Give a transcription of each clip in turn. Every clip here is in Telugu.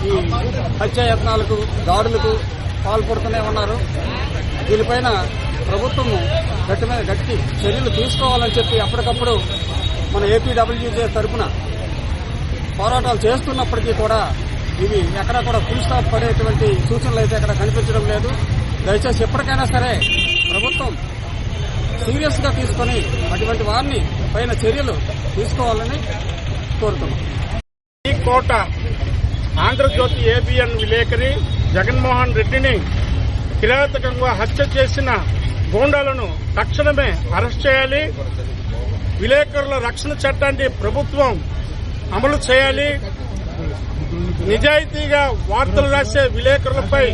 ఈ హత్యాయత్నాలకు దాడులకు పాల్పడుతూనే ఉన్నారు. దీనిపైన ప్రభుత్వము గట్టి చర్యలు తీసుకోవాలని చెప్పి అప్పటికప్పుడు మన ఏపీడబ్ల్యూజే తరఫున పోరాటాలు చేస్తున్నప్పటికీ కూడా ఇవి ఎక్కడా కూడా ఫుల్ స్టాప్ పడేటువంటి సూచనలు అయితే ఎక్కడ కనిపించడం లేదు. దయచేసి ఎప్పటికైనా సరే ప్రభుత్వం సీరియస్ గా తీసుకుని అటువంటి వారిని పైన చర్యలు తీసుకోవాలని కోరుతున్నాం. ఈ కోట ఆంధ్రజ్యోతి ఏబిఎన్ విలేకరి జగన్మోహన్ రెడ్డిని కిరాతకంగా హత్య చేసిన గూండాలను తక్షణమే అరెస్ట్ చేయాలి. విలేకరుల రక్షణ చట్టాన్ని ప్రభుత్వం అమలు చేయాలి. నిజాయితీగా వార్తలు రాసే విలేకరులపై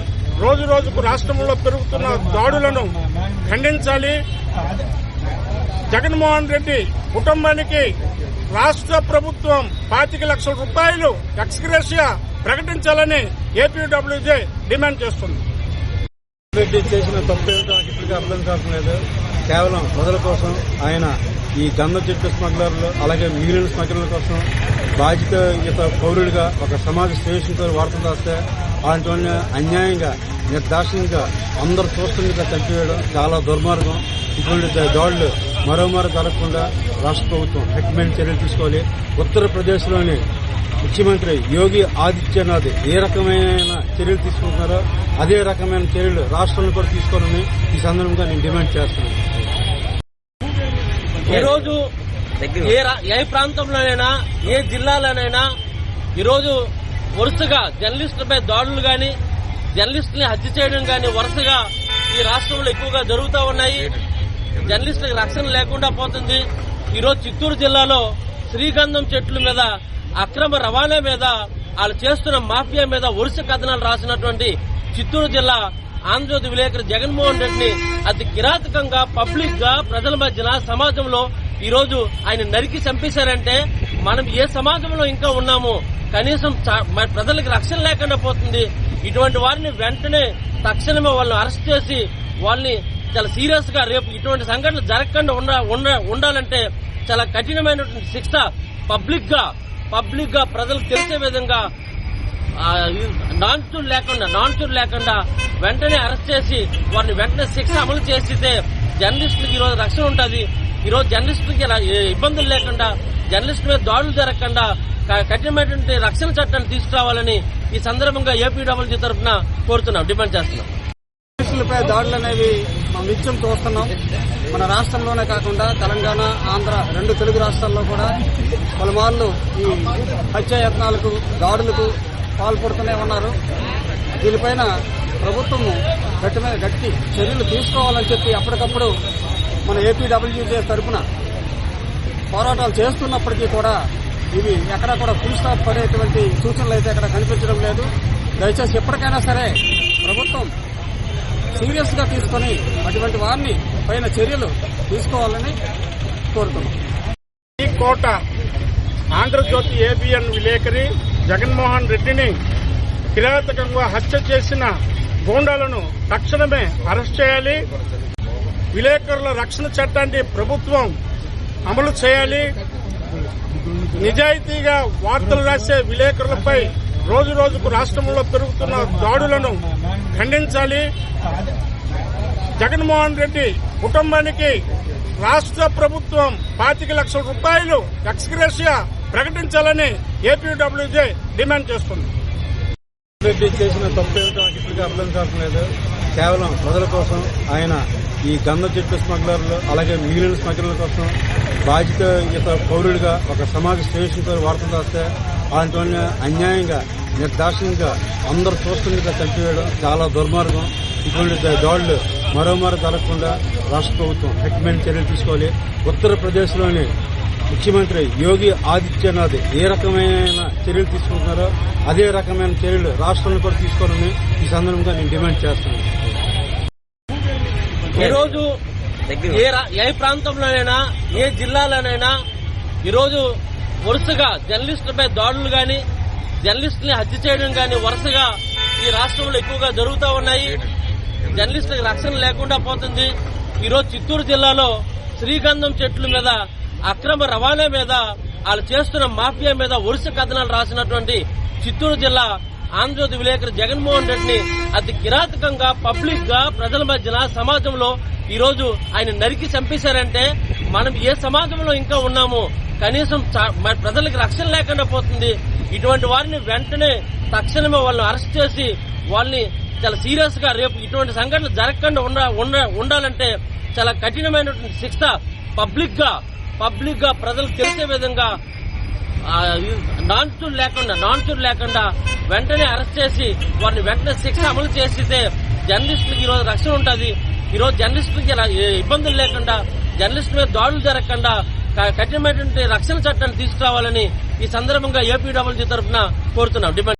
రోజు రోజుకు రాష్ట్రంలో పెరుగుతున్న దాడులను ఖండించాలి. జగన్మోహన్ రెడ్డి కుటుంబానికి రాష్ట్ర ప్రభుత్వం 25 లక్షల రూపాయలు ఎక్స్గ్రేషియా ప్రకటించాలని ఏపీడబ్ల్యూజే డిమాండ్ చేస్తుంది. రెడ్డి చేసిన తప్పేమిటో నాకు ఇప్పటికీ అర్థం కావట్లేదు. కేవలం ప్రజల కోసం ఆయన ఈ గంధ చెట్టు స్మగ్లర్లు అలాగే మిగిలిన స్మగ్లర్ల కోసం బాధ్యత పౌరుడిగా ఒక సమాజ శ్రేష్ఠతో వార్తలు రాస్తే అలాంటి అన్యాయంగా నిర్దాక్షిణ్యంగా అందరూ చూస్తుండగా చంపివేయడం చాలా దుర్మార్గం. ఇటువంటి దాడులు మరోమారు జరగకుండా రాష్ట్ర ప్రభుత్వం కఠినమైన చర్యలు తీసుకోవాలి. ఉత్తరప్రదేశ్లోని ముఖ్యమంత్రి యోగి ఆదిత్యనాథ్ ఏ రకమైన చర్యలు తీసుకుంటున్నారో అదే రకమైన చర్యలు రాష్ట్రంలో కూడా తీసుకోవాలని ఈ సందర్భంగా నేను డిమాండ్ చేస్తున్నాను. ఈరోజు ఏ ప్రాంతంలోనైనా ఏ జిల్లాలోనైనా ఈరోజు వరుసగా జర్నలిస్టులపై దాడులు గాని జర్నలిస్టుని హత్య చేయడం గాని వరుసగా ఈ రాష్ట్రంలో ఎక్కువగా జరుగుతూ ఉన్నాయి. జర్నలిస్టులకు రక్షణ లేకుండా పోతుంది. ఈరోజు చిత్తూరు జిల్లాలో శ్రీగంధం చెట్ల మీద అక్రమ రవాణా మీద వాళ్ళు చేస్తున్న మాఫియా మీద వరుస కథనాలు రాసినటువంటి చిత్తూరు జిల్లా ఆంధ్రజ్యోతి విలేకరి జగన్మోహన్ రెడ్డిని అతి కిరాతకంగా పబ్లిక్ గా ప్రజల మధ్యన సమాజంలో ఈ రోజు ఆయన నరికి చంపేశారంటే మనం ఏ సమాజంలో ఇంకా ఉన్నాము? కనీసం ప్రజలకు రక్షణ లేకుండా పోతుంది. ఇటువంటి వారిని వెంటనే తక్షణమే వాళ్ళని అరెస్ట్ చేసి వాళ్ళని చాలా సీరియస్ గా రేపు ఇటువంటి సంఘటనలు జరగకుండా ఉండాలంటే చాలా కఠినమైనటువంటి శిక్ష పబ్లిక్ గా ప్రజలకు తెలిసే విధంగా నాన్ చూర్ లేకుండా వెంటనే అరెస్ట్ చేసి వారిని వెంటనే శిక్ష అమలు చేస్తే జర్నలిస్టులకు ఈ రోజు రక్షణ ఉంటుంది. ఈ రోజు జర్నలిస్టులకి ఇబ్బందులు లేకుండా జర్నలిస్టు మీద దాడులు జరగకుండా కఠినమైనటువంటి రక్షణ చట్టాన్ని తీసుకురావాలని ఈ సందర్భంగా ఏపీడబ్ల్యూజీ తరఫున కోరుతున్నాం, డిమాండ్ చేస్తున్నాం. జర్నలిస్టులపై దాడులు అనేవి మనం నిత్యం చూస్తున్నాం. మన రాష్ట్రంలోనే కాకుండా తెలంగాణ, ఆంధ్ర 2 తెలుగు రాష్ట్రాల్లో కూడా పలుమార్లు ఈ హత్యాయత్నాలకు దాడులకు పాల్పడుతూనే ఉన్నారు. దీనిపైన ప్రభుత్వము గట్టి చర్యలు తీసుకోవాలని చెప్పి అప్పటికప్పుడు మన ఏపీడబ్ల్యూజే తరఫున పోరాటాలు చేస్తున్నప్పటికీ కూడా ఇవి ఎక్కడా కూడా ఫుల్ స్టాప్ పడేటువంటి సూచనలు అయితే ఎక్కడ కనిపించడం లేదు. దయచేసి ఎప్పటికైనా సరే ప్రభుత్వం సీరియస్ గా తీసుకుని అటువంటి వారిని పైన చర్యలు తీసుకోవాలని కోరుతున్నాం. ఈ కోట ఆంధ్రజ్యోతి ఏబిఎన్ విలేకరి జగన్మోహన్ రెడ్డిని కిరాతకంగా హత్య చేసిన గూండాలను తక్షణమే అరెస్ట్ చేయాలి. విలేకరుల రక్షణ చట్టాన్ని ప్రభుత్వం అమలు చేయాలి. నిజాయితీగా వార్తలు రాసే విలేకరులపై రోజు రోజుకు రాష్ట్రంలో పెరుగుతున్న దాడులను ఖండించాలి. జగన్మోహన్ రెడ్డి కుటుంబానికి రాష్ట్ర ప్రభుత్వం 25 లక్షల రూపాయలు ఎక్స్గ్రేషియా ప్రకటించాలని ఏపీడబ్ల్యూజే డిమాండ్ చేస్తుంది. రెడ్డి చేసిన తప్పేమిటో నాకు ఇప్పటికీ అర్థం కావట్లేదు. కేవలం ప్రజల కోసం ఆయన ఈ గంధ చెట్టు స్మగ్లర్లు అలాగే మిగిలిన స్మగ్లర్ల కోసం బాధ్యత పౌరుడిగా ఒక సమాజ శ్రేష్ఠతో వార్తలు రాస్తే అలాంటి అన్యాయంగా నిర్దాక్షిణ్యంగా అందరూ చూస్తుండగా చంపివేయడం చాలా దుర్మార్గం. ఇటువంటి దాడులు మరోమారు జరగకుండా రాష్ట్ర ప్రభుత్వం కఠినమైన చర్యలు తీసుకోవాలి. ఉత్తరప్రదేశ్లోని ముఖ్యమంత్రి యోగి ఆదిత్యనాథ్ ఏ రకమైన చర్యలు తీసుకుంటున్నారో అదే రకమైన చర్యలు రాష్ట్రంలో కూడా తీసుకోవాలని ఈ సందర్భంగా నేను డిమాండ్ చేస్తున్నాను. ఈరోజు ఏ ప్రాంతంలోనైనా ఏ జిల్లాలోనైనా ఈరోజు వరుసగా జర్నలిస్టులపై దాడులు గాని జర్నలిస్టుని హత్య చేయడం గాని వరుసగా ఈ రాష్ట్రంలో ఎక్కువగా జరుగుతూ ఉన్నాయి. జర్నలిస్టులకు రక్షణ లేకుండా పోతుంది. ఈరోజు చిత్తూరు జిల్లాలో శ్రీగంధం చెట్ల మీద అక్రమ రవాణా మీద వాళ్ళు చేస్తున్న మాఫియా మీద వరుస కథనాలు రాసినటువంటి చిత్తూరు జిల్లా ఆంధ్రజ్యోతి విలేకరు జగన్మోహన్ రెడ్డిని అతి కిరాతకంగా పబ్లిక్ గా ప్రజల మధ్యన సమాజంలో ఈ రోజు ఆయన నరికి చంపేశారంటే మనం ఏ సమాజంలో ఇంకా ఉన్నాము? కనీసం ప్రజలకు రక్షణ లేకుండా పోతుంది. ఇటువంటి వారిని వెంటనే తక్షణమే వాళ్ళని అరెస్ట్ చేసి వాళ్ళని చాలా సీరియస్ గా రేపు ఇటువంటి సంఘటనలు జరగకుండా ఉండాలంటే చాలా కఠినమైనటువంటి శిక్ష పబ్లిక్ గా ప్రజలకు తెలిసే విధంగా నాన్ చూడ్ లేకుండా వెంటనే అరెస్ట్ చేసి వారిని వెంటనే శిక్ష అమలు చేస్తే జర్నలిస్టులకు ఈ రోజు రక్షణ ఉంటుంది. ఈ రోజు జర్నలిస్టులకి ఇబ్బందులు లేకుండా, జర్నలిస్టుల మీద దాడులు జరగకుండా కఠినమైనటువంటి రక్షణ చట్టాన్ని తీసుకురావాలని ఈ సందర్భంగా ఏపీడబ్ల్యూజీ తరఫున కోరుతున్నాం.